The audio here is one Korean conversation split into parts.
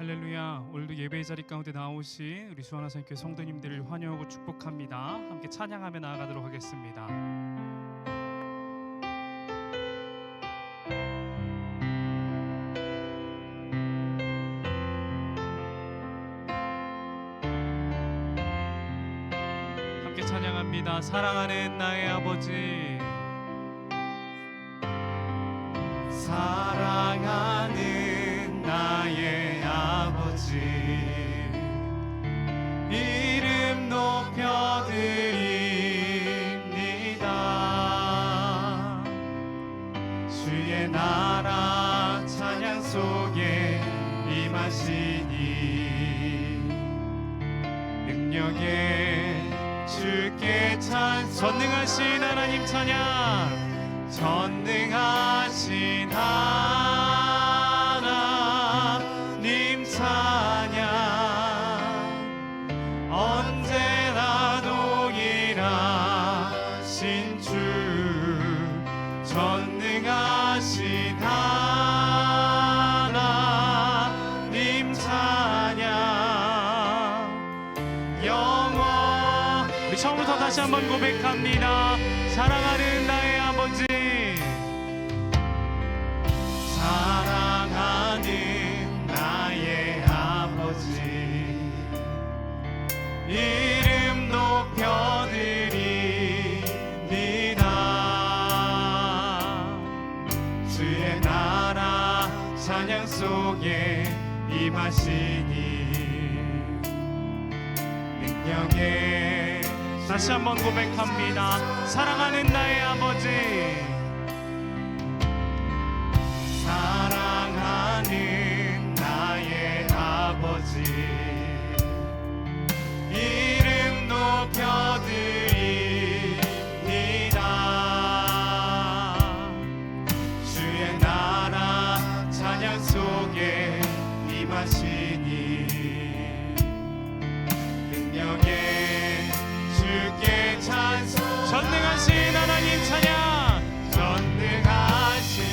할렐루야. 오늘도 예배의 자리 가운데 나오신 우리 수원하산교회 성도님들을 환영하고 축복합니다. 함께 찬양하며 나아가도록 하겠습니다. 함께 찬양합니다. 사랑하는 나의 아버지, 사랑하는 나의 아버지, 이름 높여드립니다. 주의 나라 찬양 속에 임하시니 능력에 주께 전능하신 하나님 찬양, 전능하신 하나님 찬양, 언제나 동일하신 주, 전능하신 하나님 찬양, 영원. 우리 처음부터 다시 한번 고백합니다. 사랑하는 나의 아버지, 사랑하는 나의 아버지, 이름 높여드립니다. 주의 나라 찬양 속에 임하시니 능력에. 다시 한번 고백합니다. 사랑하는 나의 아버지, 사랑하는 나의 아버지, 이름 높여드립니다. 주의 나라 찬양 속에 임하시니 능력에 주께 찬송. 전능하신 하나님 찬양, 전능하신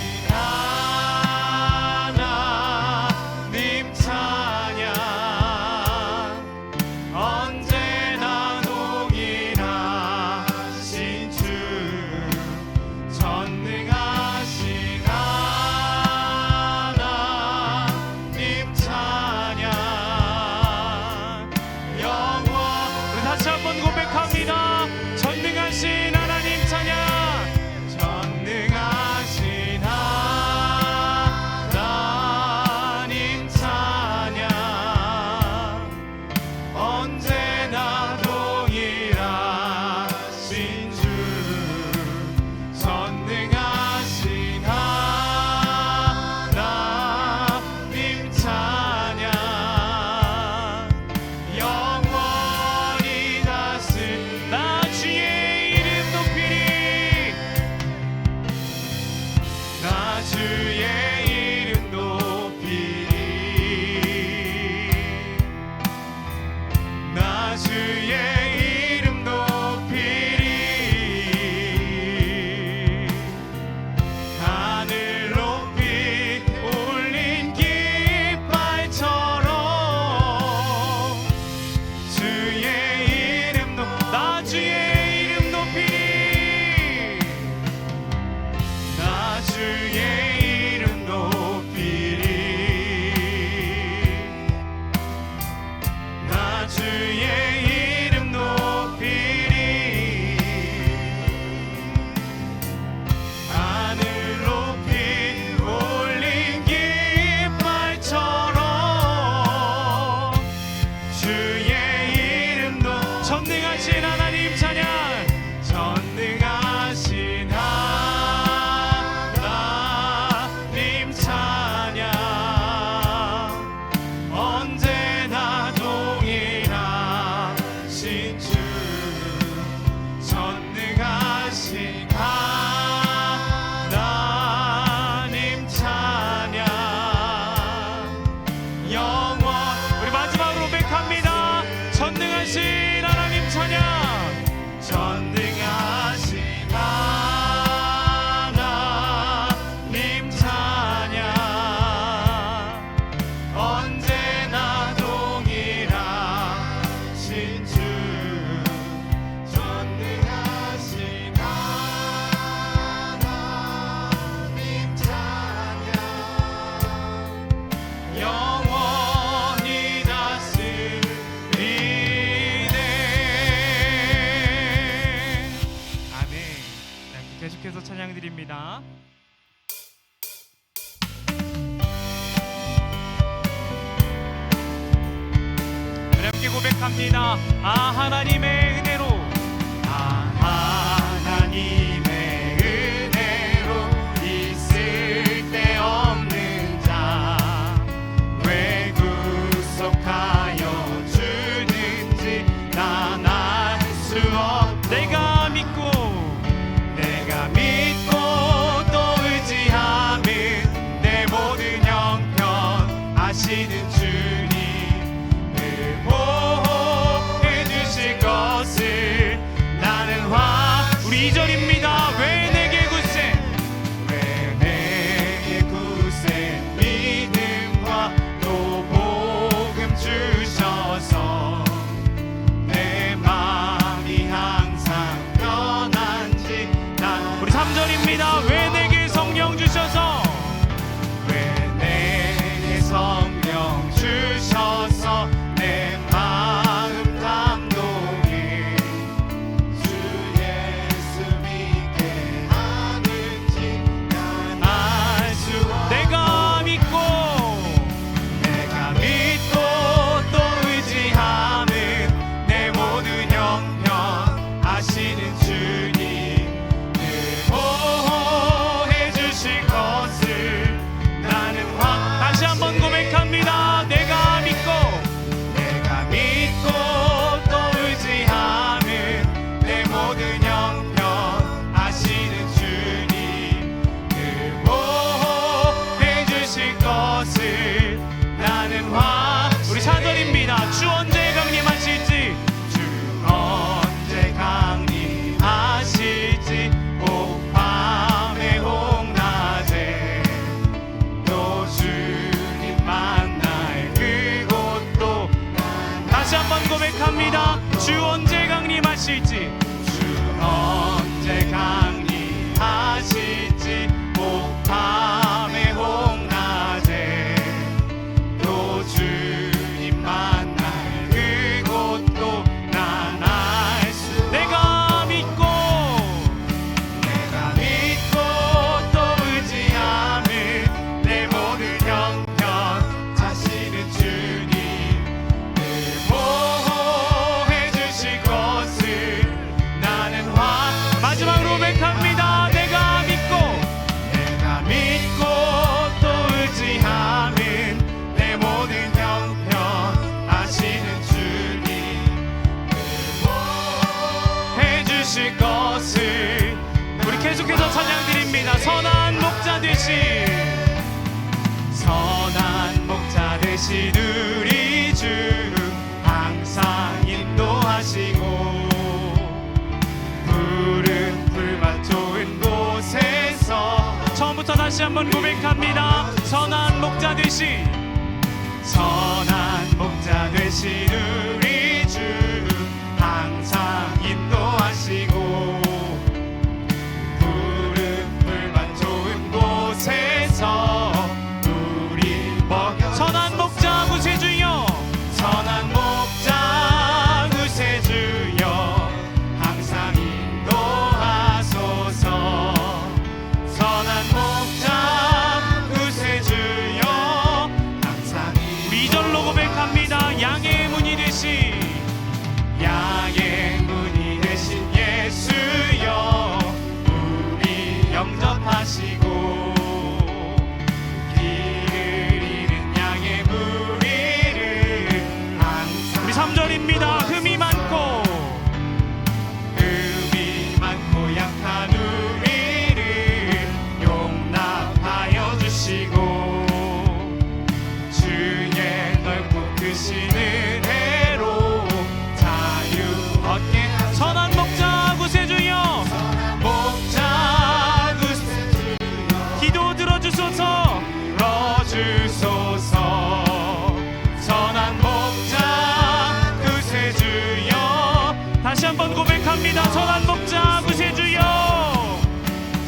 하나님 찬양, 언제나 동일하신 주, 전능하신 하나님 찬양, 고백합니다. 아 하나님의 은혜로, 아 하나님의 은혜로 있을 데 없는 자 왜 구속하여 주는지 난 알 수 없고 내가 믿고 또 의지함은 내 모든 형편 아시는 주님을 보호해 주실 것을 나는 우리 2절입니다. 왜 내게 굳세 왜 내게 굳센 믿음과 또 복음 주셔서 내 마음이 항상 편한지 난 우리 3절입니다. 왜 내게 성령 주셔서 왜 내게 성령 주셔서 내 마음 감동해 주 예수 믿게 하는지 난 알 수 없고 내가 믿고 또 의지함은 내 모든 형편 아시는 주님을 보호해 주실 것을 나는 다시 한번 고백합니다. 내가 믿고 또 의지함은 내 모든 형편 아시는 주님을 보호해 주실 것을 나는 우리 4절입니다. 주 언제 강림하실지 주 언제 강림하실지 혹밤에 혹낮에 또 주님 만날 그곳도 다시 한번 고백합니다. 주 언제 강림하실지 주 언제 강림하실지 혹밤에 혹낮에 또 주님 만날 그곳도 난 알 수 내가 믿고 또 의지함은 내 모든 형편 자신은 주님을 보호해 주실 것을 나는 마지막으로 고백합니다. 내가 믿고 또 의지함은 내 모든 형편 아시는 주님을 보호해 주실 것을 우리 계속해서 찬양 드립니다. 선한 목자 되신 우리 주 항상 인도하시고 푸른 풀밭 좋은 곳에서 처음부터 다시 한번 고백합니다. 선한 목자 되신 우리 주 항상 인도하시고 푸른 풀밭 좋은 곳에서 우리 먹여 선한 목자 구세주여 선한 목자 구세주여 항상 인도하소서 선한 목자 구세주여 항상 우리 2절로 고백합니다. 양의 문이 되신 예수여 우리 영접하시고 길을 잃은 양의 무리를 항상 우리 3절입니다. 흠이 많고 약한 우리를 용납하여 주시고 주의 넓고 크신 은혜로 자유 얻게 하소서 선한 목자 구세주여 목자 구세주여 기도 들어주소서 들어주소서 선한 목자 구세주여 다시 한번 고백합니다. 선한 목자 구세주여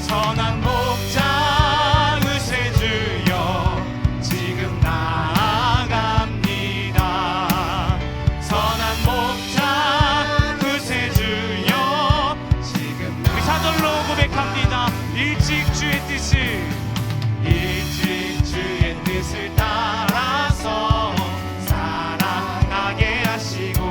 선한 목자 구세주여 지금 나아갑니다 선한 목자 구세주여 지금 우리 4절로 고백합니다. 일찍 주의 뜻을 따라서 사랑하게 하시고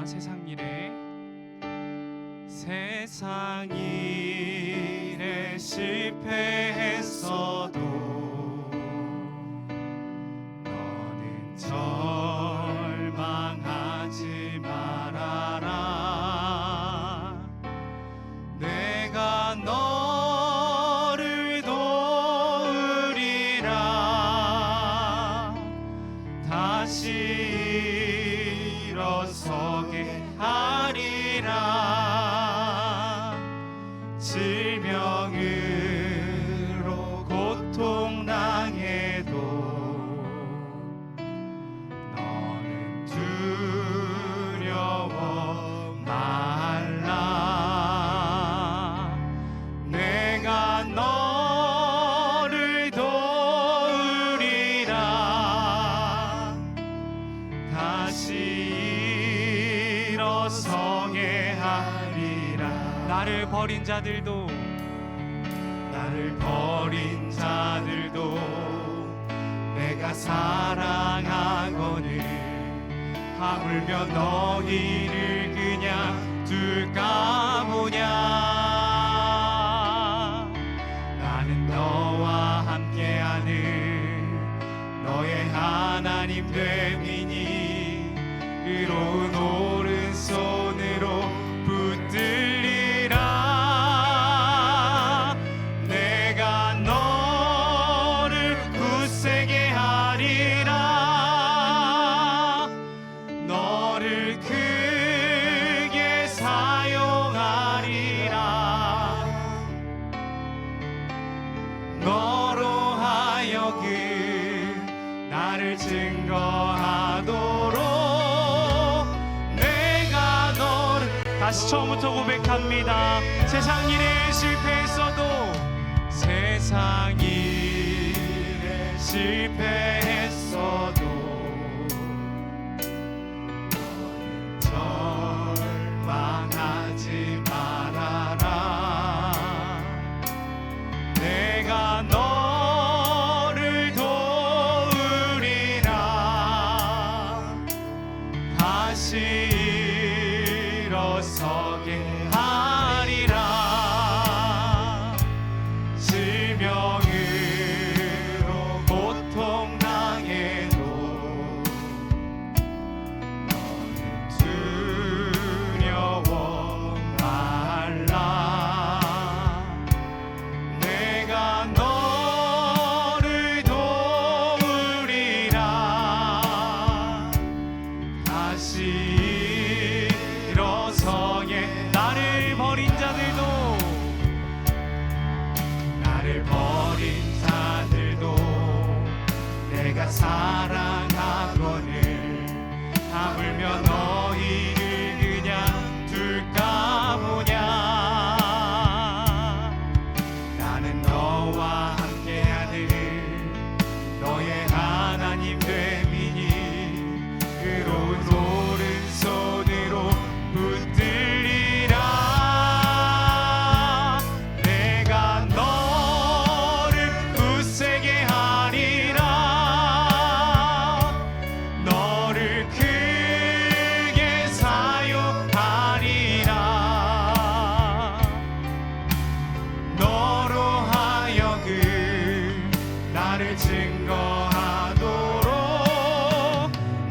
세상 일에 실패했어도 너는 절망하지 말아라. 내가 너를 도우리라. 다시 일어서게 하리라. 질병으로 고통당해도 너는 두려워 말라. 내가 너를 도우리라. 다시 일어서게 하리라. 나를 버린 자들도 내가 사랑하거늘 하물며 너희를 그냥 둘까 보냐. 나는 너와 함께하는 너의 하나님 됨이니 의로운 오른손으로 붙들리라. 내가 너를 굳세게 하리라. 너를 크게 사용하리라. 너로 하여금 나를 증거하도록 내가 너를. 다시 처음부터 고백합니다. 세상 일에 실패했어도 세상 일에 실패했어도 너는 절망하지 말아라. 내가 너를 도우리라. 다시 일어서게 하리라. 질병으로 고통당해도 너는 두려워 말라. 내가 너를 도우리라. 다시 일어서게. 나를 버린 자들도 내가 사랑하거늘 하물며 너희를 그냥 둘까 보냐. 나는 너와 함께하는 너의 하나님 됨이니 의로운 오른손으로 붙들리라. 내가 너를 굳세게 하리라. 너를 크게 사용하리라. 너로 하여금 나를 증거하도록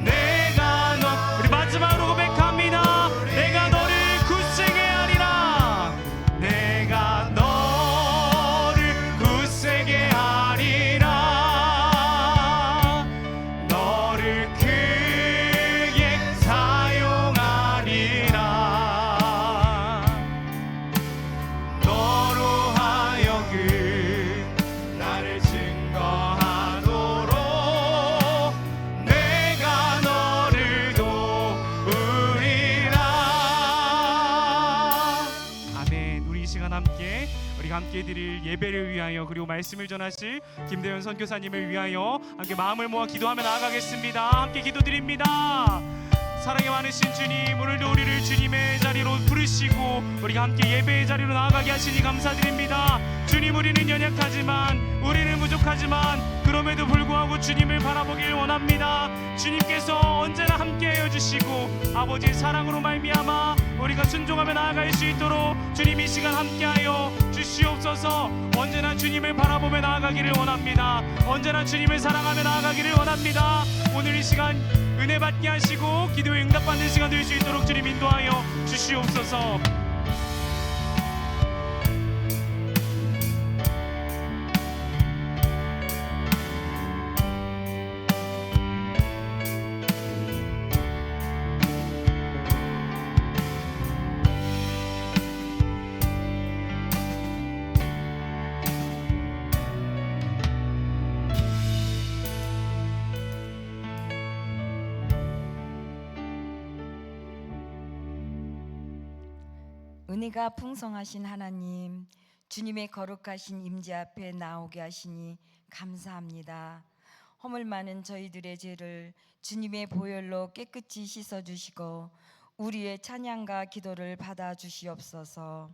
내가 너. 우리 마지막으로 고백합니다. 내가 너를 굳세게 하리라. 내가 너를 굳세게 하리라. 너를 크게 사용하리라. 너로 하여금 나를 증거하도록 내가 너를 도우리라. 아멘. 우리 이 시간 함께 우리가 함께 드릴 예배를 위하여 그리고 말씀을 전하실 김대현 선교사님을 위하여 함께 마음을 모아 기도하며 나아가겠습니다. 함께 기도드립니다. 사랑이 많으신 주님, 오늘도 우리를 주님의 자리로 부르시고 우리가 함께 예배의 자리로 나아가게 하시니 감사드립니다. 주님, 우리는 연약하지만 우리는 부족하지만 그럼에도 그럼에도 불구하고 주님을 바라보길 원합니다. 주님께서 언제나 함께하여 주시고 아버지의 사랑으로 말미암아 우리가 순종하며 나아갈 수 있도록 주님 이 시간 함께하여 주시옵소서. 언제나 주님을 바라보며 나아가기를 원합니다. 언제나 주님을 사랑하며 나아가기를 원합니다. 오늘 이 시간 은혜 받게 하시고 기도에 응답받는 시간 될 수 있도록 주님 인도하여 주시옵소서. 은혜가 풍성하신 하나님, 주님의 거룩하신 임재 앞에 나오게 하시니 감사합니다. 허물 많은 저희들의 죄를 주님의 보혈로 깨끗이 씻어주시고 우리의 찬양과 기도를 받아주시옵소서.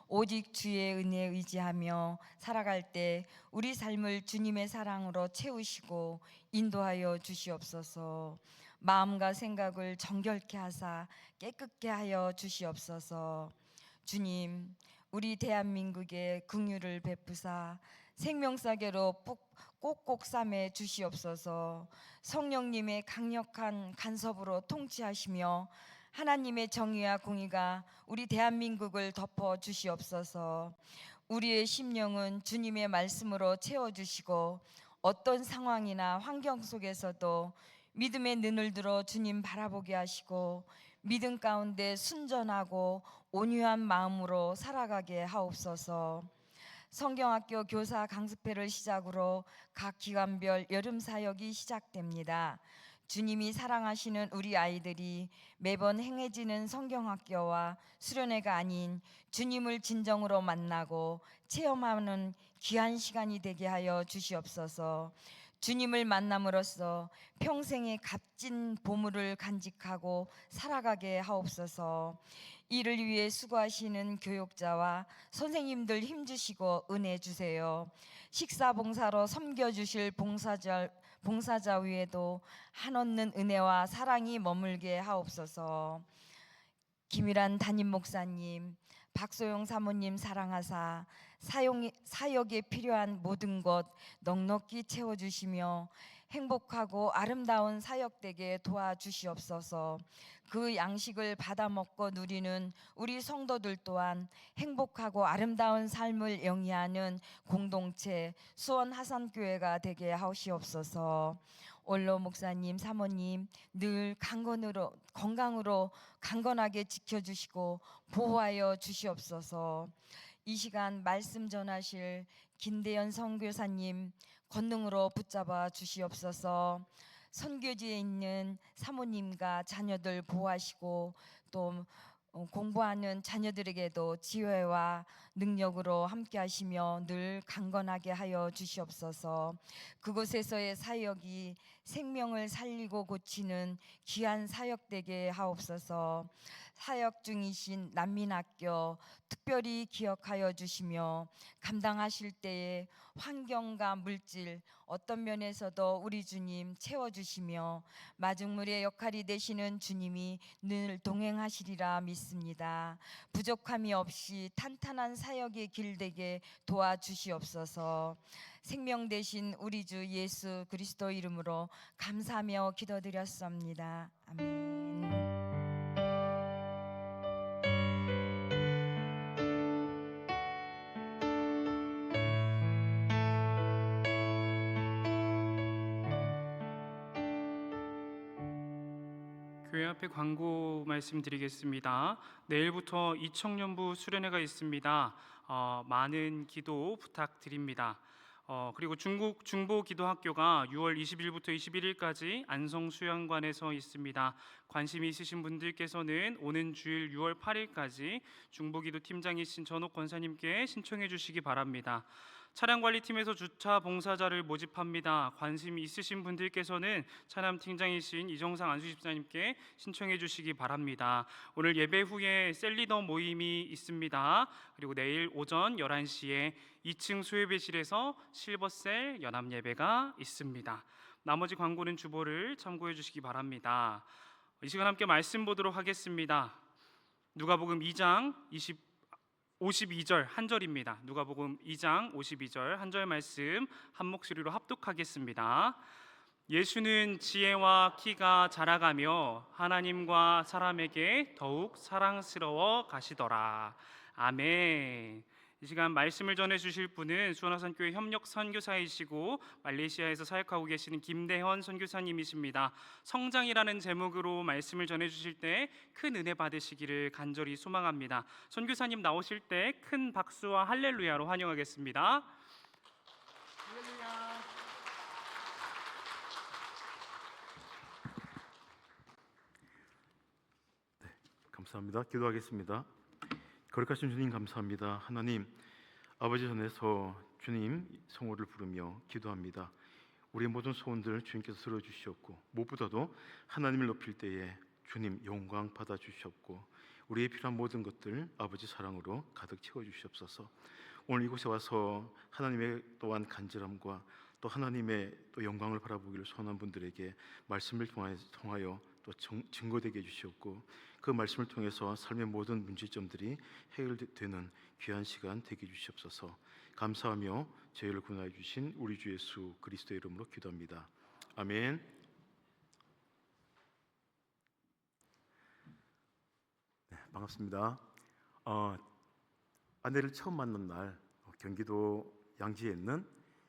오직 주의 은혜에 의지하며 살아갈 때 우리 삶을 주님의 사랑으로 채우시고 인도하여 주시옵소서. 마음과 생각을 정결케 하사 깨끗게 하여 주시옵소서. 주님, 우리 대한민국에 긍휼을 베푸사 생명사계로 꼭꼭 삼해 주시옵소서. 성령님의 강력한 간섭으로 통치하시며 하나님의 정의와 공의가 우리 대한민국을 덮어 주시옵소서. 우리의 심령은 주님의 말씀으로 채워주시고 어떤 상황이나 환경 속에서도 믿음의 눈을 들어 주님 바라보게 하시고 믿음 가운데 순전하고 온유한 마음으로 살아가게 하옵소서. 성경학교 교사 강습회를 시작으로 각 기관별 여름 사역이 시작됩니다. 주님이 사랑하시는 우리 아이들이 매번 행해지는 성경학교와 수련회가 아닌 주님을 진정으로 만나고 체험하는 귀한 시간이 되게 하여 주시옵소서. 주님을 만남으로써 평생의 값진 보물을 간직하고 살아가게 하옵소서. 이를 위해 수고하시는 교육자와 선생님들 힘주시고 은혜 주세요. 식사봉사로 섬겨주실 봉사자 위에도 한없는 은혜와 사랑이 머물게 하옵소서. 김일한 담임 목사님, 박소영 사모님 사랑하사 사역에 필요한 모든 것 넉넉히 채워주시며 행복하고 아름다운 사역되게 도와주시옵소서. 그 양식을 받아 먹고 누리는 우리 성도들 또한 행복하고 아름다운 삶을 영위하는 공동체 수원 하산교회가 되게 하시옵소서. 원로 목사님, 사모님 늘 건강으로 강건하게 지켜주시고 보호하여 주시옵소서. 이 시간 말씀 전하실 김대현 선교사님 권능으로 붙잡아 주시옵소서. 선교지에 있는 사모님과 자녀들 보호하시고 또 공부하는 자녀들에게도 지혜와 능력으로 함께 하시며 늘 강건하게 하여 주시옵소서. 그곳에서의 사역이 생명을 살리고 고치는 귀한 사역되게 하옵소서. 사역 중이신 난민학교 특별히 기억하여 주시며 감당하실 때에 환경과 물질 어떤 면에서도 우리 주님 채워주시며 마중물의 역할이 되시는 주님이 늘 동행하시리라 믿습니다. 부족함이 없이 탄탄한 사역의 길 되게 도와주시옵소서. 생명 되신 우리 주 예수 그리스도 이름으로 감사하며 기도드렸습니다. 아멘. 교회 앞에 광고 말씀드리겠습니다. 내일부터 이청년부 수련회가 있습니다. 많은 기도 부탁드립니다. 그리고 중국 중보기도학교가 6월 20일부터 21일까지 안성수양관에서 있습니다. 관심 있으신 분들께서는 오는 주일 6월 8일까지 중보기도 팀장이신 전옥 권사님께 신청해 주시기 바랍니다. 차량관리팀에서 주차 봉사자를 모집합니다. 관심이 있으신 분들께서는 차량팀장이신 이정상 안수집사님께 신청해 주시기 바랍니다. 오늘 예배 후에 셀리더 모임이 있습니다. 그리고 내일 오전 11시에 2층 수요예배실에서 실버셀 연합 예배가 있습니다. 나머지 광고는 주보를 참고해 주시기 바랍니다. 이 시간 함께 말씀 보도록 하겠습니다. 누가복음 2장 52절 한 절입니다. 누가복음 2장 52절 한 절 말씀 한 목소리로 합독하겠습니다. 예수는 지혜와 키가 자라가며 하나님과 사람에게 더욱 사랑스러워 가시더라. 아멘. 이 시간 말씀을 전해 주실 분은 수원화산교회 협력 선교사이시고 말레이시아에서 사역하고 계시는 김대현 선교사님이십니다. 성장이라는 제목으로 말씀을 전해 주실 때 큰 은혜 받으시기를 간절히 소망합니다. 선교사님 나오실 때 큰 박수와 할렐루야로 환영하겠습니다. 할렐루야. 감사합니다. 기도하겠습니다. 거룩하신 주님 감사합니다. 하나님 아버지 전에서 주님 성호를 부르며 기도합니다. 우리의 모든 소원들 주님께서 들어주시옵고 무엇보다도 하나님을 높일 때에 주님 영광 받아 주시옵고 우리의 필요한 모든 것들 아버지 사랑으로 가득 채워 주시옵소서. 오늘 이곳에 와서 하나님의 또한 간절함과 또 하나님의 또 영광을 바라보기를 소원한 분들에게 말씀을 통하여 또 증거되게 해주시옵고 그 말씀을 통해서 삶의 모든 문제점들이 해결되는 귀한 시간 되게 해주시옵소서. 감사하며 저희를 구원하여 주신 우리 주 예수 그리스도의 이름으로 기도합니다. 아멘. 네, 반갑습니다. 아내를 처음 만난 날 경기도 양지에 있는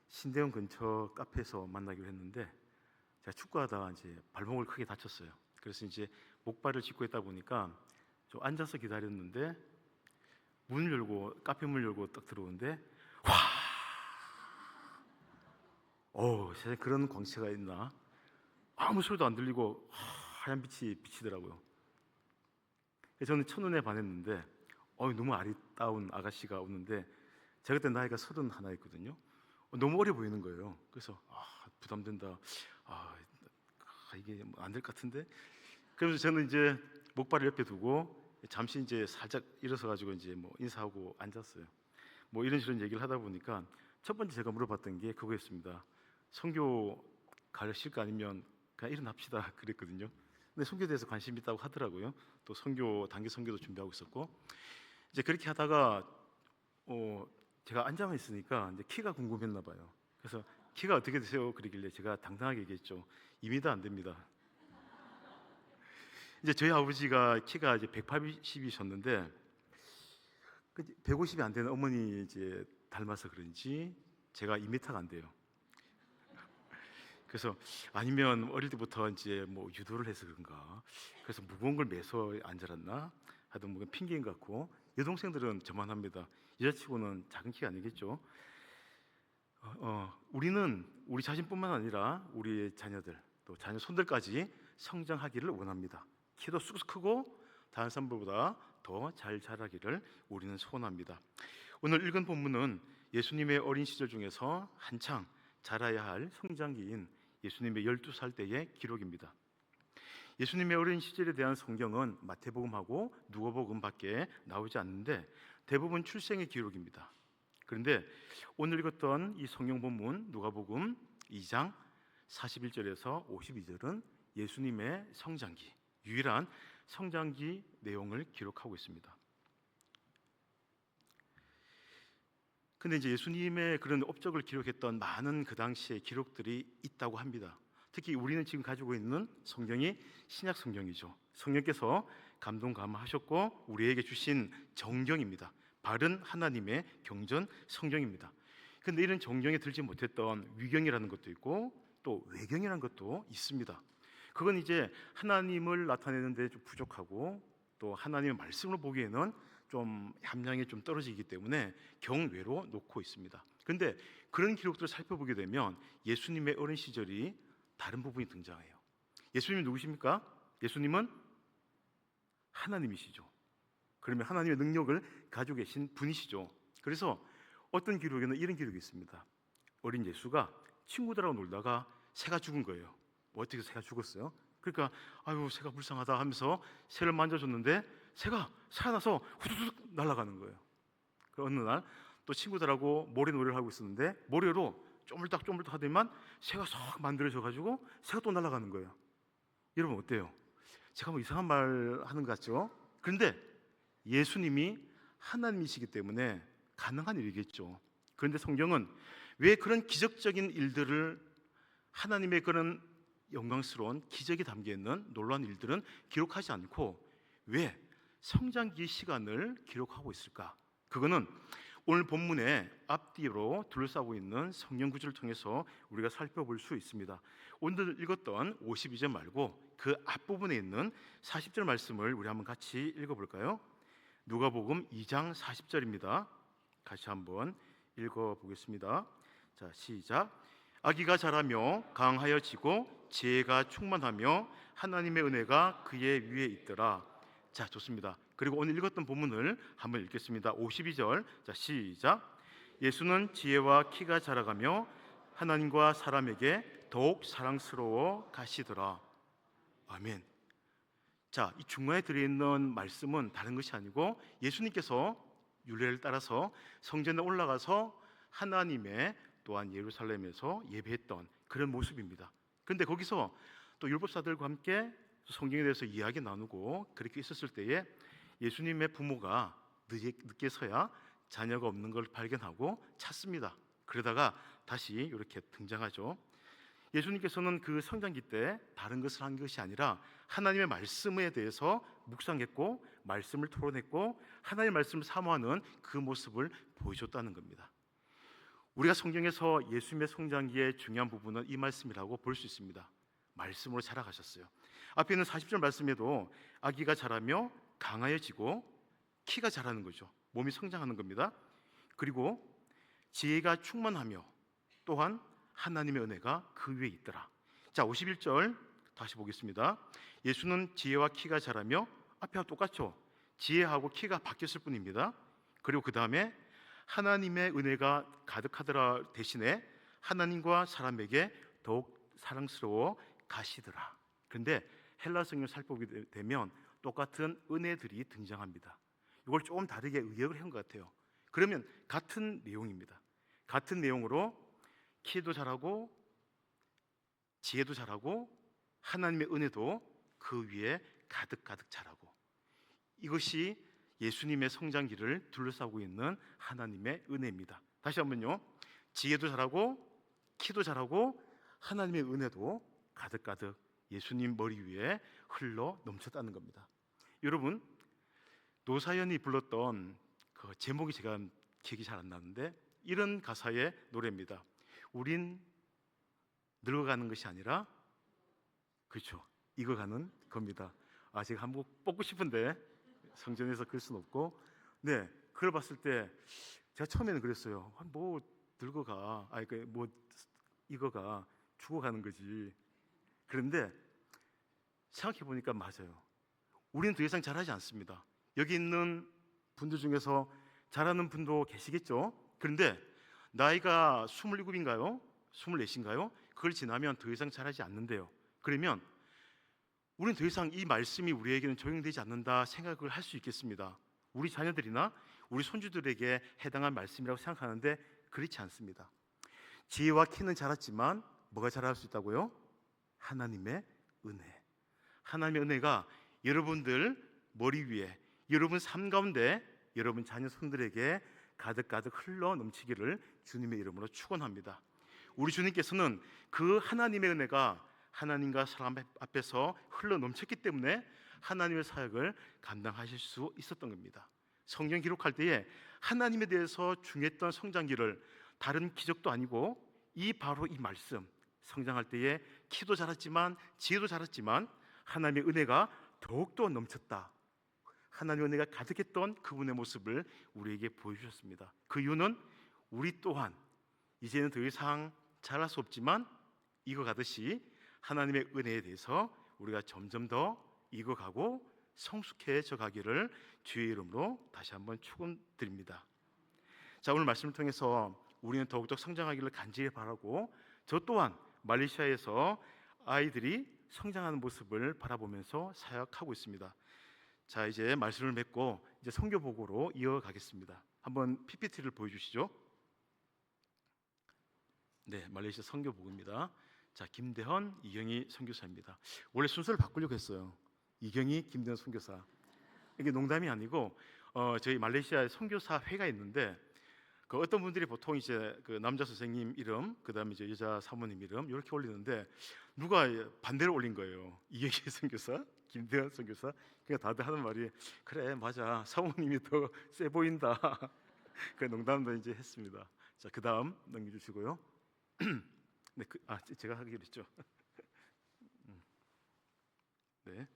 신대원 근처 카페에서 만나기로 했는데 제가 축구하다가 이제 발목을 크게 다쳤어요. 그래서 이제 목발을 짚고 있다 보니까 좀 앉아서 기다렸는데 문을 열고 카페 문을 열고 딱 들어오는데 세상에 그런 광채가 있나? 아무 소리도 안 들리고 하얀 빛이 비치더라고요. 저는 첫눈에 반했는데 너무 아리따운 아가씨가 오는데 제가 그때 나이가 31이거든요. 너무 어려 보이는 거예요. 그래서 부담된다. 이게 안 될 것 같은데. 그래서 저는 이제 목발을 옆에 두고 잠시 이제 살짝 일어서 가지고 이제 뭐 인사하고 앉았어요. 뭐 이런 식으로 얘기를 하다 보니까 첫 번째 제가 물어봤던 게 그거였습니다. 선교 가실 거 아니면 그냥 일어납시다 그랬거든요. 근데 선교에 대해서 관심 있다고 하더라고요. 또 선교 단기 선교도 준비하고 있었고 이제 그렇게 하다가 제가 앉아만 있으니까 이제 키가 궁금했나 봐요. 그래서 키가 어떻게 되세요? 그러길래 제가 당당하게 얘기했죠. 2m 안 됩니다. 이제 저희 아버지가 키가 이제 180이셨는데 150이 안 되는 어머니 이제 닮아서 그런지 제가 2m가 안 돼요. 그래서 아니면 어릴 때부터 이제 뭐 유도를 해서 그런가. 그래서 무거운 걸 매서 안 자랐나? 하여튼 뭐 핑계인 것 같고 여동생들은 저만합니다. 여자치고는 작은 키가 아니겠죠. 우리는 우리 자신뿐만 아니라 우리의 자녀들 또 자녀 손들까지 성장하기를 원합니다. 키도 쑥쑥 크고 다른 사람들보다 더 잘 자라기를 우리는 소원합니다. 오늘 읽은 본문은 예수님의 어린 시절 중에서 한창 자라야 할 성장기인 예수님의 12살 때의 기록입니다. 예수님의 어린 시절에 대한 성경은 마태복음하고 누가복음밖에 나오지 않는데 대부분 출생의 기록입니다. 그런데 오늘 읽었던 이 성경 본문 누가복음 2장 41절에서 52절은 예수님의 성장기, 유일한 성장기 내용을 기록하고 있습니다. 근데 이제 예수님의 그런 업적을 기록했던 많은 그 당시의 기록들이 있다고 합니다. 특히 우리는 지금 가지고 있는 성경이 신약 성경이죠. 성령께서 감동 감화하셨고 우리에게 주신 정경입니다. 바른 하나님의 경전 성경입니다. 근데 이런 정경에 들지 못했던 위경이라는 것도 있고 또 외경이라는 것도 있습니다. 그건 이제 하나님을 나타내는 데 좀 부족하고 또 하나님의 말씀으로 보기에는 좀 함량이 좀 떨어지기 때문에 경외로 놓고 있습니다. 그런데 그런 기록들을 살펴보게 되면 예수님의 어린 시절이 다른 부분이 등장해요. 예수님이 누구십니까? 예수님은 하나님이시죠. 그러면 하나님의 능력을 가지고 계신 분이시죠. 그래서 어떤 기록에는 이런 기록이 있습니다. 어린 예수가 친구들하고 놀다가 새가 죽은 거예요. 뭐 어떻게 새가 죽었어요? 그러니까 아유 새가 불쌍하다 하면서 새를 만져줬는데 새가 살아나서 후두둑 날아가는 거예요. 그 어느 날 또 친구들하고 모래놀이를 하고 있었는데 모래로 쪼물딱쪼물딱 하더니만 새가 쏙 만들어져가지고 새가 또 날아가는 거예요. 여러분 어때요? 제가 뭐 이상한 말 하는 것 같죠? 그런데 예수님이 하나님이시기 때문에 가능한 일이겠죠. 그런데 성경은 왜 그런 기적적인 일들을, 하나님의 그런 영광스러운 기적이 담겨있는 놀라운 일들은 기록하지 않고 왜 성장기 시간을 기록하고 있을까? 그거는 오늘 본문의 앞뒤로 둘러싸고 있는 성경 구절을 통해서 우리가 살펴볼 수 있습니다. 오늘 읽었던 52절 말고 그 앞부분에 있는 40절 말씀을 우리 한번 같이 읽어볼까요? 누가복음 2장 40절입니다. 같이 한번 읽어보겠습니다. 자, 시작. 아기가 자라며 강하여지고 지혜가 충만하며 하나님의 은혜가 그의 위에 있더라. 자, 좋습니다. 그리고 오늘 읽었던 본문을 한번 읽겠습니다. 52절. 자, 시작. 예수는 지혜와 키가 자라가며 하나님과 사람에게 더욱 사랑스러워 가시더라. 아멘. 자, 이 중간에 들어있는 말씀은 다른 것이 아니고 예수님께서 율례를 따라서 성전에 올라가서 하나님의 또한 예루살렘에서 예배했던 그런 모습입니다. 그런데 거기서 또 율법사들과 함께 성경에 대해서 이야기 나누고 그렇게 있었을 때에 예수님의 부모가 늦게서야 자녀가 없는 걸 발견하고 찾습니다. 그러다가 다시 이렇게 등장하죠. 예수님께서는 그 성장기 때 다른 것을 한 것이 아니라 하나님의 말씀에 대해서 묵상했고 말씀을 토론했고 하나님의 말씀을 사모하는 그 모습을 보여줬다는 겁니다. 우리가 성경에서 예수님의 성장기의 중요한 부분은 이 말씀이라고 볼 수 있습니다. 말씀으로 자라가셨어요. 앞에 있는 40절 말씀에도 아기가 자라며 강하여지고 키가 자라는 거죠. 몸이 성장하는 겁니다. 그리고 지혜가 충만하며 또한 하나님의 은혜가 그 위에 있더라. 자, 51절 다시 보겠습니다. 예수는 지혜와 키가 자라며, 앞에와 똑같죠. 지혜하고 키가 바뀌었을 뿐입니다. 그리고 그 다음에 하나님의 은혜가 가득하더라 대신에 하나님과 사람에게 더욱 사랑스러워 가시더라. 그런데 헬라 성경을 살펴보게 되면 똑같은 은혜들이 등장합니다. 이걸 조금 다르게 의역을 한 것 같아요. 그러면 같은 내용입니다. 같은 내용으로 키도 자라고 지혜도 자라고 하나님의 은혜도 그 위에 가득가득 자라고, 이것이 예수님의 성장기를 둘러싸고 있는 하나님의 은혜입니다. 다시 한번요. 지혜도 자라고 키도 자라고 하나님의 은혜도 가득가득 예수님 머리 위에 흘러 넘쳤다는 겁니다. 여러분, 노사연이 불렀던 그 제목이 제가 기억이 잘 안 나는데 이런 가사의 노래입니다. 우린 늙어가는 것이 아니라, 그렇죠, 익어가는 겁니다. 제가 한번 뽑고 싶은데 성전에서 그럴 수는 없고, 네, 그걸 봤을 때 제가 처음에는 그랬어요. 뭐 늙어가, 뭐 익어가, 죽어가는 거지. 그런데 생각해 보니까 맞아요. 우리는 더 이상 잘하지 않습니다. 여기 있는 분들 중에서 잘하는 분도 계시겠죠. 그런데 나이가 27인가요? 24인가요? 그걸 지나면 더 이상 잘하지 않는데요. 그러면 우리는 더 이상 이 말씀이 우리에게는 적용되지 않는다 생각을 할 수 있겠습니다. 우리 자녀들이나 우리 손주들에게 해당한 말씀이라고 생각하는데 그렇지 않습니다. 지혜와 키는 자랐지만 뭐가 자랄 수 있다고요? 하나님의 은혜. 하나님의 은혜가 여러분들 머리 위에, 여러분 삶 가운데, 여러분 자녀 손들에게 가득가득 흘러 넘치기를 주님의 이름으로 축원합니다. 우리 주님께서는 그 하나님의 은혜가 하나님과 사람 앞에서 흘러 넘쳤기 때문에 하나님의 사역을 감당하실 수 있었던 겁니다. 성경 기록할 때에 하나님에 대해서 중요했던 성장기를, 다른 기적도 아니고 바로 이 말씀, 성장할 때에 키도 자랐지만 지혜도 자랐지만 하나님의 은혜가 더욱더 넘쳤다, 하나님의 은혜가 가득했던 그분의 모습을 우리에게 보여주셨습니다. 그 이유는 우리 또한 이제는 더 이상 잘할 수 없지만 익어가듯이 하나님의 은혜에 대해서 우리가 점점 더 익어가고 성숙해져 가기를 주의 이름으로 다시 한번 축원드립니다. 자, 오늘 말씀을 통해서 우리는 더욱더 성장하기를 간절히 바라고 저 또한 말레이시아에서 아이들이 성장하는 모습을 바라보면서 사역하고 있습니다. 자, 이제 말씀을 맺고 이제 선교 보고로 이어가겠습니다. 한번 PPT를 보여주시죠. 네, 말레이시아 선교 보고입니다. 자, 김대헌, 이경희 선교사입니다. 원래 순서를 바꾸려고 했어요. 이경희, 김대헌 선교사. 이게 농담이 아니고 저희 말레이시아에 선교사 회가 있는데 그 어떤 분들이 보통 이제 그 남자 선생님 이름, 그다음에 이제 여자 사모님 이름 이렇게 올리는데 누가 반대로 올린 거예요. 이경희 선교사, 김대현 선교사. 그러니까 다들 하는 말이 그래 맞아 사모님이 더 세 보인다. 그 농담도 이제 했습니다. 자, 그다음 넘겨주시고요. 네, 제가 하기로 했죠. 네.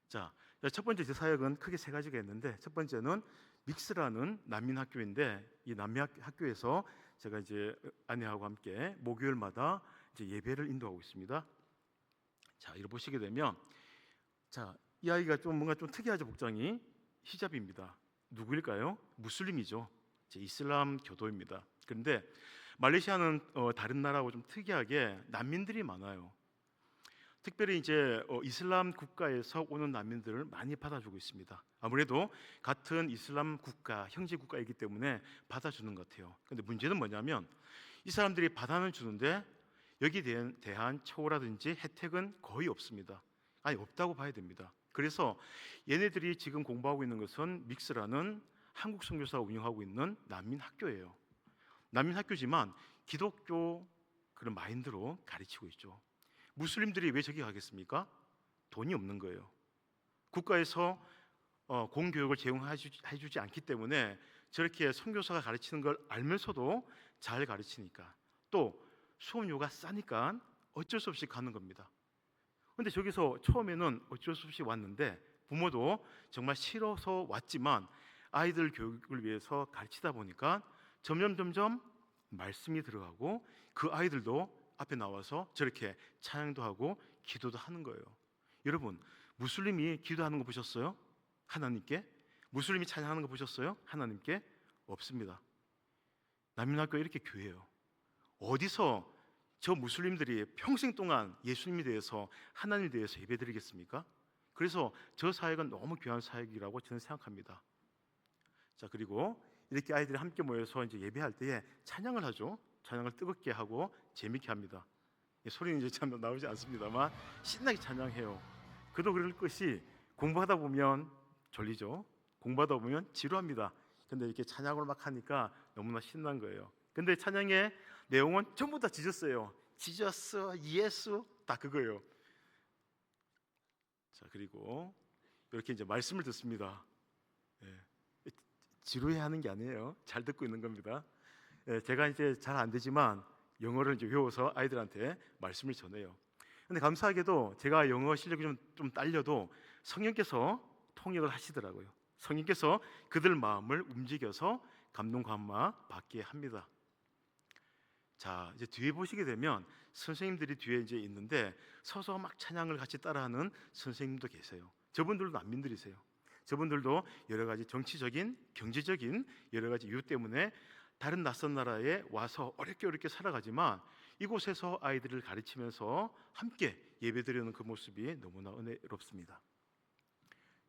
자, 첫 번째 제 사역은 크게 세 가지가 있는데 첫 번째는 믹스라는 난민 학교인데 이 난민 학교에서 제가 이제 아내하고 함께 목요일마다 이제 예배를 인도하고 있습니다. 자, 이걸 보시게 되면 자, 이 아이가 좀 뭔가 좀 특이하죠. 복장이 히잡입니다. 누구일까요? 무슬림이죠. 이제 이슬람 교도입니다. 그런데 말레이시아는 다른 나라하고 좀 특이하게 난민들이 많아요. 특별히 이제 이슬람 국가에서 오는 난민들을 많이 받아주고 있습니다. 아무래도 같은 이슬람 국가, 형제 국가이기 때문에 받아주는 것 같아요. 그런데 문제는 뭐냐면 이 사람들이 받아는 주는데 여기에 대한 처우라든지 혜택은 거의 없습니다. 아니 없다고 봐야 됩니다. 그래서 얘네들이 지금 공부하고 있는 것은 믹스라는 한국 선교사가 운영하고 있는 난민 학교예요. 난민 학교지만 기독교 그런 마인드로 가르치고 있죠. 무슬림들이 왜 저기 가겠습니까? 돈이 없는 거예요. 국가에서 공교육을 제공해주지 않기 때문에 저렇게 선교사가 가르치는 걸 알면서도 잘 가르치니까 또 수업료가 싸니까 어쩔 수 없이 가는 겁니다. 그런데 저기서 처음에는 어쩔 수 없이 왔는데 부모도 정말 싫어서 왔지만 아이들 교육을 위해서 가르치다 보니까 점점 말씀이 들어가고 그 아이들도 앞에 나와서 저렇게 찬양도 하고 기도도 하는 거예요. 여러분, 무슬림이 기도하는 거 보셨어요? 하나님께? 무슬림이 찬양하는 거 보셨어요? 하나님께? 없습니다. 난민학교 이렇게 교회예요. 어디서 저 무슬림들이 평생 동안 예수님에 대해서 하나님에 대해서 예배드리겠습니까? 그래서 저 사역은 너무 귀한 사역이라고 저는 생각합니다. 자, 그리고 이렇게 아이들이 함께 모여서 이제 예배할 때에 찬양을 하죠. 찬양을 뜨겁게 하고 재밌게 합니다. 소리는 이제 참 나오지 않습니다만 신나게 찬양해요. 그도 그럴 것이 공부하다 보면 졸리죠. 공부하다 보면 지루합니다. 근데 이렇게 찬양을 막 하니까 너무나 신난 거예요. 근데 찬양의 내용은 전부 다 지저스예요. 지저스, 예수 다 그거예요. 자, 그리고 이렇게 이제 말씀을 듣습니다. 지루해 하는 게 아니에요. 잘 듣고 있는 겁니다. 제가 이제 잘 안 되지만 영어를 이제 외워서 아이들한테 말씀을 전해요. 근데 감사하게도 제가 영어 실력이 좀 딸려도 성령께서 통역을 하시더라고요. 성령께서 그들 마음을 움직여서 감동 감화 받게 합니다. 자, 이제 뒤에 보시게 되면 선생님들이 뒤에 이제 있는데 서서 막 찬양을 같이 따라하는 선생님도 계세요. 저분들도 난민들이세요. 저분들도 여러 가지 정치적인, 경제적인 여러 가지 이유 때문에 다른 낯선 나라에 와서 어렵게 살아가지만 이곳에서 아이들을 가르치면서 함께 예배드리는 그 모습이 너무나 은혜롭습니다.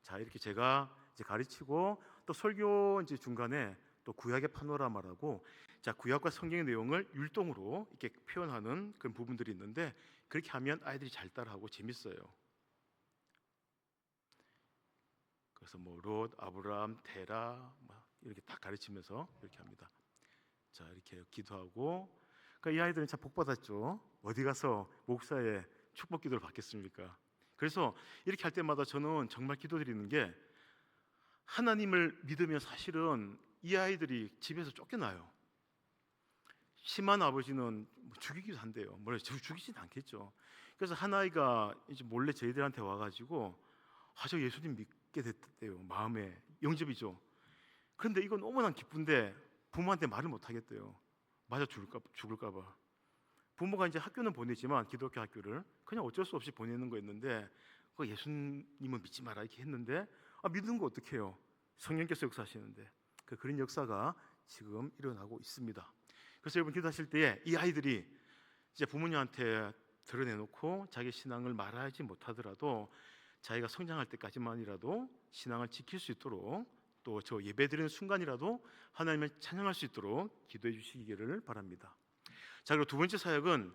자, 이렇게 제가 이제 가르치고 또 설교 이제 중간에 또 구약의 파노라마라고 자, 구약과 성경의 내용을 율동으로 이렇게 표현하는 그런 부분들이 있는데 그렇게 하면 아이들이 잘 따라하고 재밌어요. 그래서 뭐 롯, 아브람, 테라 이렇게 딱 가르치면서 이렇게 합니다. 자, 이렇게 기도하고 그러니까 이 아이들은 참 복 받았죠. 어디 가서 목사의 축복 기도를 받겠습니까? 그래서 이렇게 할 때마다 저는 정말 기도드리는 게 하나님을 믿으면 사실은 이 아이들이 집에서 쫓겨나요. 심한 아버지는 죽이기도 한대요. 물론 죽이진 않겠죠. 그래서 한 아이가 이제 몰래 저희들한테 와가지고 저 예수님 믿게 됐대요. 마음에 영접이죠. 그런데 이건 너무나 기쁜데 부모한테 말을 못 하겠대요. 맞아 죽을까 봐. 부모가 이제 학교는 보내지만 기독교 학교를 그냥 어쩔 수 없이 보내는 거였는데 그 예수님은 믿지 마라 이렇게 했는데 믿는 거 어떡해요? 성령께서 역사하시는데 그런 역사가 지금 일어나고 있습니다. 그래서 여러분 기도하실 때에 이 아이들이 이제 부모님한테 드러내놓고 자기 신앙을 말하지 못하더라도 자기가 성장할 때까지만이라도 신앙을 지킬 수 있도록, 또 저 예배드리는 순간이라도 하나님을 찬양할 수 있도록 기도해 주시기를 바랍니다. 자, 그리고 두 번째 사역은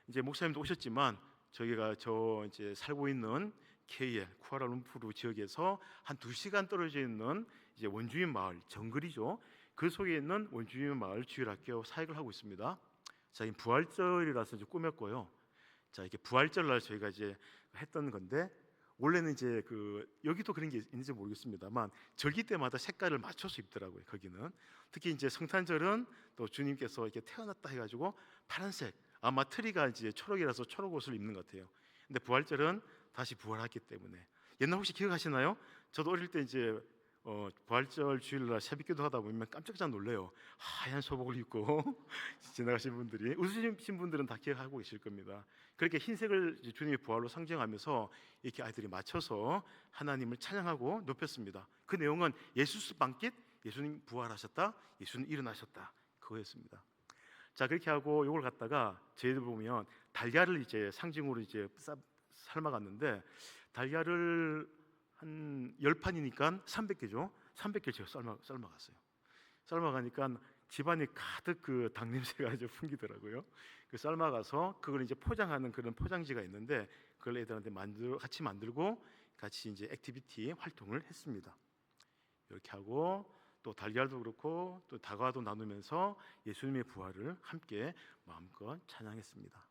이제 목사님도 오셨지만 저희가 저 이제 살고 있는 KL 쿠알라룸푸르 지역에서 한 2시간 떨어져 있는 이제 원주민 마을, 정글이죠. 그 속에 있는 원주민 마을 주일학교 사역을 하고 있습니다. 자, 이 부활절이라서 이제 꾸몄고요. 자, 이게 부활절날 저희가 이제 했던 건데, 원래는 이제 그 여기도 그런 게 있는지 모르겠습니다만 절기 때마다 색깔을 맞춰서 입더라고요. 거기는 특히 이제 성탄절은 또 주님께서 이렇게 태어났다 해가지고 파란색, 아마 트리가 이제 초록이라서 초록 옷을 입는 것 같아요. 근데 부활절은 다시 부활했기 때문에, 옛날 혹시 기억하시나요? 저도 어릴 때 이제 부활절 주일날 새벽기도 하다 보면 깜짝깜짝 놀래요. 하얀 소복을 입고 지나가신 분들이, 웃으신 분들은 다 기억하고 계실 겁니다. 그렇게 흰색을 주님의 부활로 상징하면서 이렇게 아이들이 맞춰서 하나님을 찬양하고 높였습니다. 그 내용은 예수스 방깃, 예수님 부활하셨다, 예수님 일어나셨다, 그거였습니다. 자, 그렇게 하고 이걸 갖다가 저희들 보면 달걀을 이제 상징으로 이제 삶아갔는데, 달걀을 한 10판이니까 300개죠. 300개 제가 삶아갔어요. 삶아가니까 집안이 가득 그 닭 냄새가 아주 풍기더라고요. 그 삶아가서 그걸 이제 포장하는 그런 포장지가 있는데, 그걸 애들한테 같이 만들고 같이 이제 액티비티 활동을 했습니다. 이렇게 하고 또 달걀도 그렇고 또 다과도 나누면서 예수님의 부활을 함께 마음껏 찬양했습니다.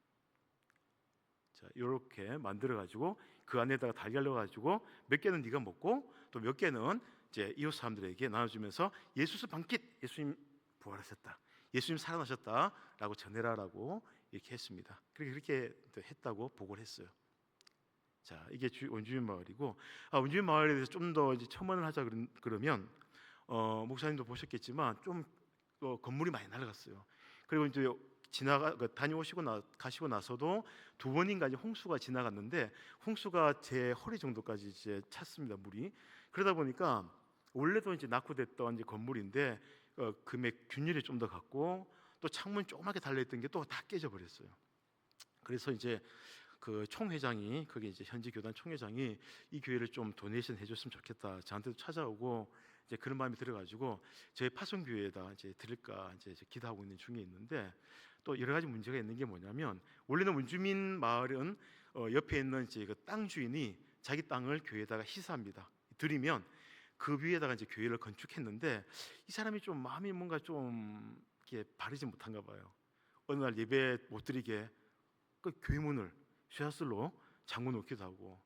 자, 이렇게 만들어 가지고 그 안에다가 달걀 넣어 가지고 몇 개는 네가 먹고 또 몇 개는 이제 이웃 사람들에게 나눠주면서 예수스 방깃, 예수님 부활하셨다, 예수님 살아나셨다라고 전해라라고 이렇게 했습니다. 그렇게 했다고 보고를 했어요. 자, 이게 원주민 마을이고, 원주민 마을에 대해서 좀 더 이제 첨언을 하자 그러면 목사님도 보셨겠지만 좀 건물이 많이 날아갔어요. 그리고 이제 다녀오시고 가시고 나서도 두 번인가 이제 홍수가 지나갔는데, 홍수가 제 허리 정도까지 이제 찼습니다, 물이. 그러다 보니까 원래도 이제 낙후됐던 이제 건물인데 금의 균열이 좀 더 갔고, 또 창문 조그맣게 달려있던 게 또 다 깨져 버렸어요. 그래서 이제 그 총회장이, 거기 이제 현지 교단 총회장이 이 교회를 좀 도네이션 해줬으면 좋겠다, 저한테도 찾아오고 이제 그런 마음이 들어가지고 저희 파송교회에다 이제 드릴까 이제 기도하고 있는 중에 있는데, 또 여러 가지 문제가 있는 게 뭐냐면, 원래는 원주민 마을은 옆에 있는 이제 그 땅 주인이 자기 땅을 교회에다가 희사합니다. 드리면 그 위에다가 이제 교회를 건축했는데, 이 사람이 좀 마음이 뭔가 좀 이렇게 바르지 못한가 봐요. 어느 날 예배 못 드리게 그 교회 문을 쇠사슬로 잠궈 놓기도 하고,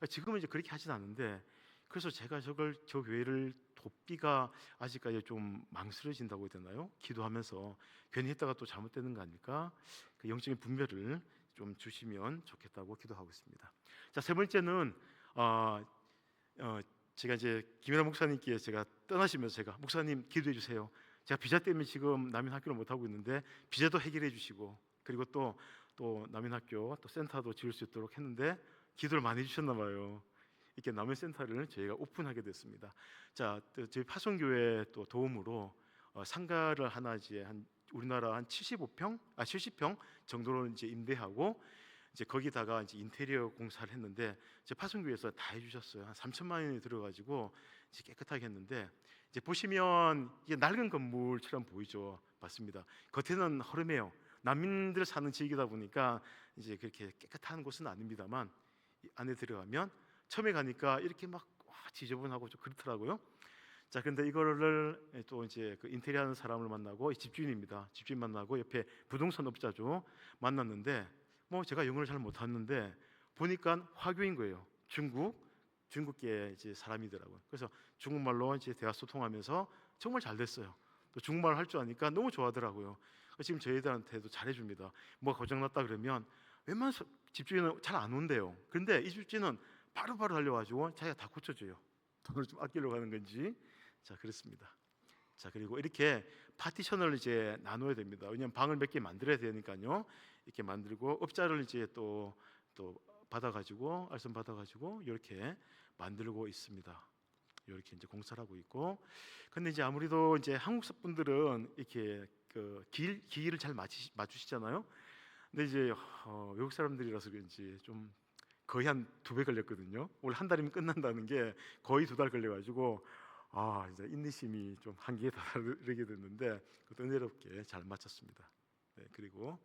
지금은 이제 그렇게 하진 않는데, 그래서 제가 저 교회를 돕기가 아직까지 좀 망설여진다고 해야 되나요? 기도하면서 괜히 했다가 또 잘못되는 거 아닐까? 그 영적인 분별을 좀 주시면 좋겠다고 기도하고 있습니다. 자, 세 번째는 제가 이제 김연아 목사님께 제가 떠나시면서 제가, 목사님 기도해 주세요. 제가 비자 때문에 지금 남인학교를 못 하고 있는데 비자도 해결해 주시고, 그리고 또 남인학교 또 센터도 지을 수 있도록 했는데 기도를 많이 해주셨나 봐요. 이렇게 남인센터를 저희가 오픈하게 됐습니다. 자, 저희 파송교회 또 도움으로 상가를 하나 이제 한 우리나라 한 70평 정도로 이제 임대하고, 이제 거기다가 이제 인테리어 공사를 했는데 이제 파송교회에서 다 해주셨어요. 한 3천만 원이 들어가지고 이제 깨끗하게 했는데, 이제 보시면 이게 낡은 건물처럼 보이죠. 맞습니다. 겉에는 허름해요. 난민들 사는 지역이다 보니까 이제 그렇게 깨끗한 곳은 아닙니다만, 안에 들어가면 처음에 가니까 이렇게 막 지저분하고 좀 그렇더라고요. 자, 근데 이거를 또 이제 그 인테리어 하는 사람을 만나고, 집주인입니다. 집주인 만나고 옆에 부동산 업자죠. 만났는데 뭐 제가 영어를 잘 못하는데 보니까 화교인 거예요. 중국계 이제 사람이더라고요. 그래서 중국말로 이제 대화 소통하면서 정말 잘 됐어요. 또 중국말 할 줄 아니까 너무 좋아하더라고요. 지금 저희들한테도 잘해줍니다. 뭐가 고장났다 그러면 웬만한 집주인은 잘 안 온대요. 그런데 이 집주인은 바로바로 달려가지고 자기가 다 고쳐줘요. 돈을 좀 아끼려고 하는 건지. 자, 그렇습니다. 자, 그리고 이렇게 파티션을 이제 나눠야 됩니다. 왜냐하면 방을 몇 개 만들어야 되니까요. 이렇게 만들고 업자를 이제 또 받아가지고 알선 받아가지고 이렇게 만들고 있습니다. 이렇게 이제 공사를 하고 있고, 근데 이제 아무래도 이제 한국 분들은 이렇게 그 기일을 잘 맞추시잖아요. 근데 이제 외국 사람들이라서 그런지 좀 거의 한 2배 걸렸거든요. 원래 한 달이면 끝난다는 게 거의 2달 걸려가지고 이제 인내심이 좀 한계에 다다르게 됐는데 그것도 은혜롭게 잘 마쳤습니다. 네, 그리고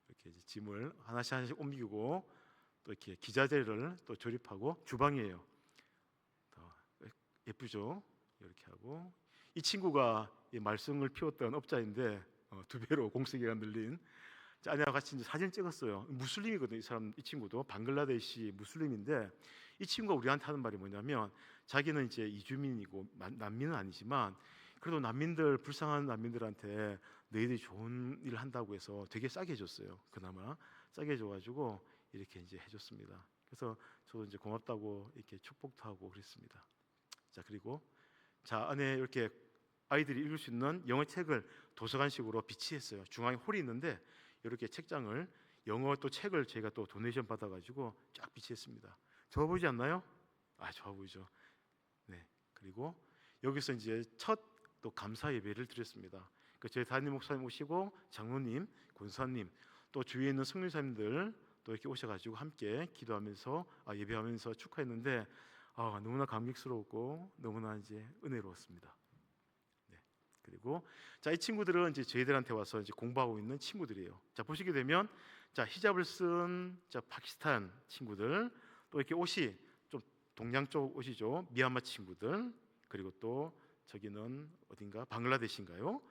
이렇게 이제 짐을 하나씩 하나씩 옮기고 또 이렇게 기자재를 또 조립하고 주방이에요. 더 예쁘죠? 이렇게 하고 이 친구가 이 말썽을 피웠던 업자인데 2배로 공세기가 늘린 아내와 같이 이제 사진 찍었어요. 무슬림이거든요. 이 친구도 방글라데시 무슬림인데 이 친구가 우리한테 하는 말이 뭐냐면 자기는 이제 이주민이고 난민은 아니지만 그래도 난민들 불쌍한 난민들한테 너희들이 좋은 일을 한다고 해서 되게 싸게 해줬어요. 그나마 싸게 해줘가지고 이렇게 이제 해줬습니다. 그래서 저도 이제 고맙다고 이렇게 축복도 하고 그랬습니다. 자 그리고 자 안에 이렇게 아이들이 읽을 수 있는 영어 책을 도서관식으로 비치했어요. 중앙에 홀이 있는데 이렇게 책장을 영어 또 책을 제가 또 도네이션 받아가지고 쫙 비치했습니다. 좋아 보이지 않나요? 좋아 보이죠. 네. 그리고 여기서 이제 첫 또 감사 예배를 드렸습니다. 저희 담임 목사님 오시고 장로님, 권사님, 또 주위에 있는 성교사님들 또 이렇게 오셔가지고 함께 기도하면서 예배하면서 축하했는데 너무나 감격스러웠고 너무나 이제 은혜로웠습니다. 네. 그리고 이 친구들은 이제 저희들한테 와서 이제 공부하고 있는 친구들이에요. 자 보시게 되면 히잡을 쓴 파키스탄 친구들, 또 이렇게 옷이 좀 동양 쪽 옷이죠. 미얀마 친구들, 그리고 또 저기는 어딘가 방글라데시인가요?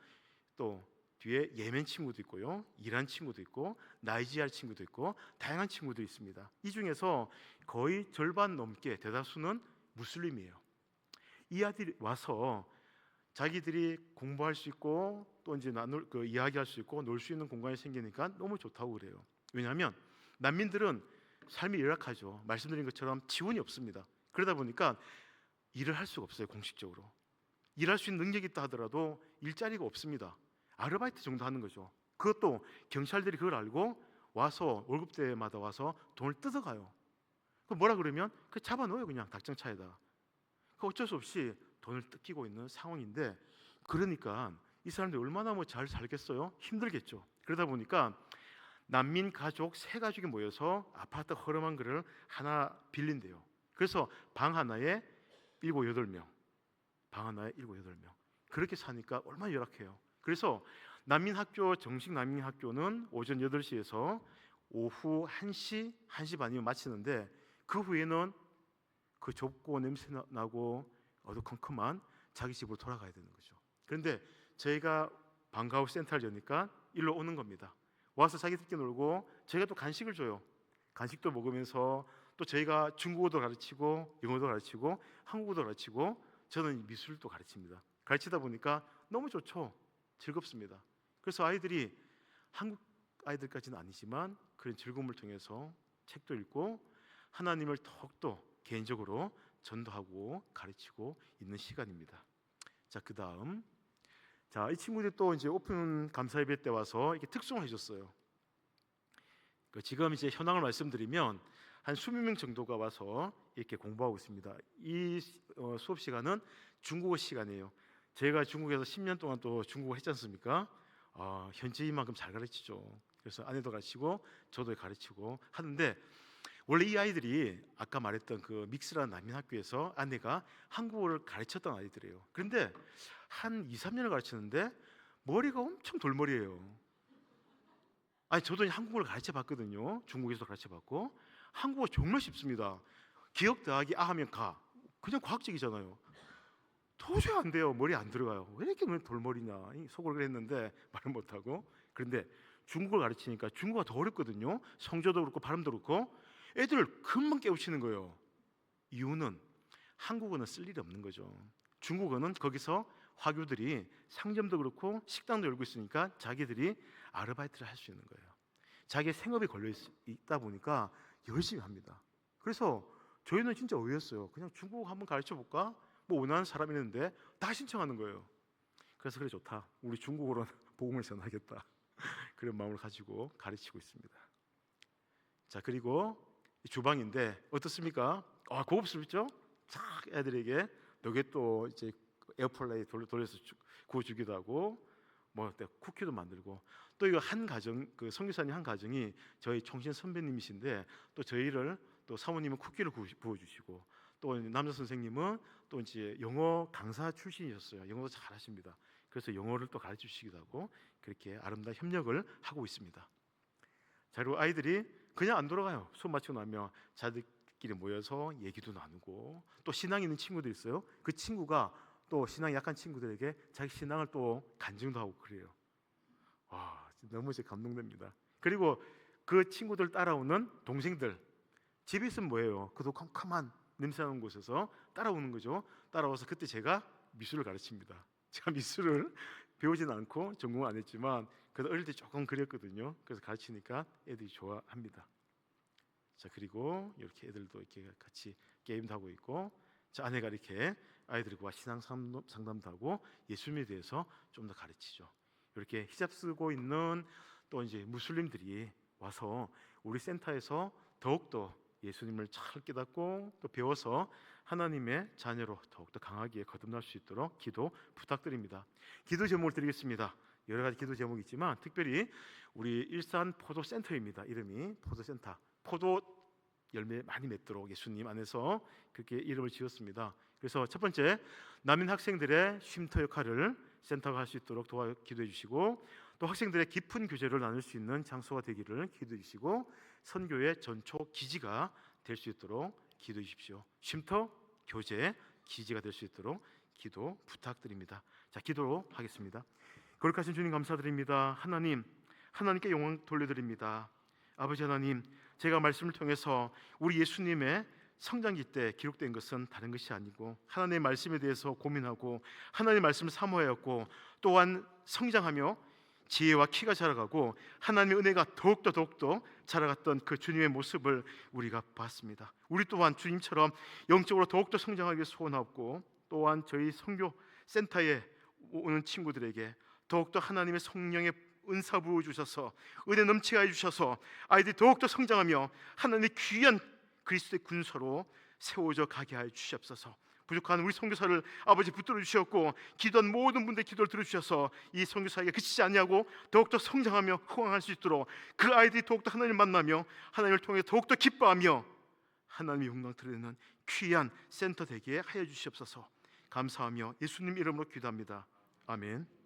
또 뒤에 예멘 친구도 있고요, 이란 친구도 있고, 나이지리아 친구도 있고, 다양한 친구도 있습니다. 이 중에서 거의 절반 넘게 대다수는 무슬림이에요. 이 아들이 와서 자기들이 공부할 수 있고 또 이제 이야기할 수 있고 놀 수 있는 공간이 생기니까 너무 좋다고 그래요. 왜냐하면 난민들은 삶이 열악하죠. 말씀드린 것처럼 지원이 없습니다. 그러다 보니까 일을 할 수가 없어요. 공식적으로 일할 수 있는 능력이 있다 하더라도 일자리가 없습니다. 아르바이트 정도 하는 거죠. 그것도 경찰들이 그걸 알고 와서 월급 때마다 와서 돈을 뜯어가요. 그 뭐라 그러면 잡아넣어요. 그냥 닭장차에다. 어쩔 수 없이 돈을 뜯기고 있는 상황인데, 그러니까 이 사람들이 얼마나 잘 살겠어요? 힘들겠죠. 그러다 보니까 난민 가족 3가족이 모여서 아파트 허름한 거를 하나 빌린대요. 그래서 방 하나에 7, 8명, 방 하나에 7, 8명 그렇게 사니까 얼마나 열악해요. 그래서 난민학교, 정식 난민학교는 오전 8시에서 오후 1시 반이면 마치는데 그 후에는 그 좁고 냄새 나고 어두컴컴한 자기 집으로 돌아가야 되는 거죠. 그런데 저희가 방과후 센터를 여니까 일로 오는 겁니다. 와서 자기들끼리 놀고 저희가 또 간식을 줘요. 간식도 먹으면서 또 저희가 중국어도 가르치고 영어도 가르치고 한국어도 가르치고 저는 미술도 가르칩니다. 가르치다 보니까 너무 좋죠. 즐겁습니다. 그래서 아이들이 한국 아이들까지는 아니지만 그런 즐거움을 통해서 책도 읽고 하나님을 더욱더 개인적으로 전도하고 가르치고 있는 시간입니다. 자, 그다음 이 친구들이 또 이제 오픈 감사 예배 때 와서 이렇게 특송을 해줬어요. 지금 이제 현황을 말씀드리면 한 20명 정도가 와서 이렇게 공부하고 있습니다. 이 수업 시간은 중국어 시간이에요. 제가 중국에서 10년 동안 또 중국어 했지 않습니까? 현지인만큼 잘 가르치죠. 그래서 아내도 가르치고 저도 가르치고 하는데, 원래 이 아이들이 아까 말했던 그 믹스라는 난민학교에서 아내가 한국어를 가르쳤던 아이들이에요. 그런데 한 2, 3년을 가르쳤는데 머리가 엄청 돌머리예요. 저도 한국어를 가르쳐봤거든요. 중국에서 가르쳐봤고 한국어 정말 쉽습니다. 기억 더하기 하면 가, 그냥 과학적이잖아요. 도저히 안 돼요. 머리 안 들어가요. 왜 이렇게 돌머리냐 속으로 그랬는데 말을 못하고. 그런데 중국어를 가르치니까 중국어가 더 어렵거든요. 성조도 그렇고 발음도 그렇고 애들 금방 깨우치는 거예요. 이유는 한국어는 쓸 일이 없는 거죠. 중국어는 거기서 화교들이 상점도 그렇고 식당도 열고 있으니까 자기들이 아르바이트를 할 수 있는 거예요. 자기의 생업이 걸려 있다 보니까 열심히 합니다. 그래서 저희는 진짜 어이였어요. 그냥 중국어 한번 가르쳐 볼까? 원하는 사람이 있는데 다 신청하는 거예요. 그래서 그래 좋다. 우리 중국어로 복음을 전하겠다. 그런 마음을 가지고 가르치고 있습니다. 자, 그리고 주방인데 어떻습니까? 고급스럽죠? 쫙 애들에게 여기에 또 이제 에어플라이 돌려서 구워주기도 하고 뭐 쿠키도 만들고 또 이거 한 가정 그 선교사님 한 가정이 저희 총신 선배님이신데 또 저희를 또 사모님은 쿠키를 부어주시고 또 남자 선생님은 또 이제 영어 강사 출신이셨어요. 영어도 잘하십니다. 그래서 영어를 또 가르쳐 주시기도 하고 그렇게 아름다운 협력을 하고 있습니다. 자, 그리고 아이들이 그냥 안 돌아가요. 수업 마치고 나면 자들끼리 모여서 얘기도 나누고 또 신앙 있는 친구들 있어요. 그 친구가 또 신앙이 약한 친구들에게 자기 신앙을 또 간증도 하고 그래요. 와, 너무 진짜 감동됩니다. 그리고 그 친구들 따라오는 동생들 집에 있으면 뭐예요? 그도 컴컴한 냄새나는 곳에서 따라오는 거죠. 따라와서 그때 제가 미술을 가르칩니다. 제가 미술을 배우진 않고 전공은 안 했지만 그래도 어릴 때 조금 그렸거든요. 그래서 가르치니까 애들이 좋아합니다. 자, 그리고 이렇게 애들도 이렇게 같이 게임도 하고 있고, 자, 아내가 이렇게 아이들과 신앙 상담도 하고 예수님에 대해서 좀 더 가르치죠. 이렇게 히잡 쓰고 있는 또 이제 무슬림들이 와서 우리 센터에서 더욱더 예수님을 잘 깨닫고 또 배워서 하나님의 자녀로 더욱더 강하게 거듭날 수 있도록 기도 부탁드립니다. 기도 제목을 드리겠습니다. 여러 가지 기도 제목이 있지만 특별히 우리 일산 포도센터입니다. 이름이 포도센터. 포도 열매 많이 맺도록 예수님 안에서 그렇게 이름을 지었습니다. 그래서 첫 번째, 난민 학생들의 쉼터 역할을 센터가 할 수 있도록 기도해 주시고, 또 학생들의 깊은 교제를 나눌 수 있는 장소가 되기를 기도해 주시고, 선교의 전초 기지가 될 수 있도록 기도해 주십시오. 쉼터, 교제, 기지가 될 수 있도록 기도 부탁드립니다. 자, 기도로 하겠습니다. 거룩하신 주님 감사드립니다. 하나님께 영광 돌려드립니다. 아버지 하나님, 제가 말씀을 통해서 우리 예수님의 성장기 때 기록된 것은 다른 것이 아니고 하나님의 말씀에 대해서 고민하고 하나님의 말씀을 사모하였고 또한 성장하며 지혜와 키가 자라가고 하나님의 은혜가 더욱더 자라갔던 그 주님의 모습을 우리가 봤습니다. 우리 또한 주님처럼 영적으로 더욱더 성장하기 소원하고 또한 저희 선교 센터에 오는 친구들에게 더욱더 하나님의 성령의 은사 부어 주셔서 은혜 넘치게 해 주셔서 아이들이 더욱더 성장하며 하나님의 귀한 그리스도의 군사로 세워져 가게 하여 주시옵소서. 부족한 우리 선교사를 아버지 붙들어 주셨고 기도한 모든 분들의 기도를 들어주셔서 이 선교사에게 그치지 않냐고 더욱더 성장하며 호강할 수 있도록 그 아이들이 더욱더 하나님을 만나며 하나님을 통해 더욱더 기뻐하며 하나님의 영광 드리는 귀한 센터 되게 하여 주시옵소서. 감사하며 예수님 이름으로 기도합니다. 아멘.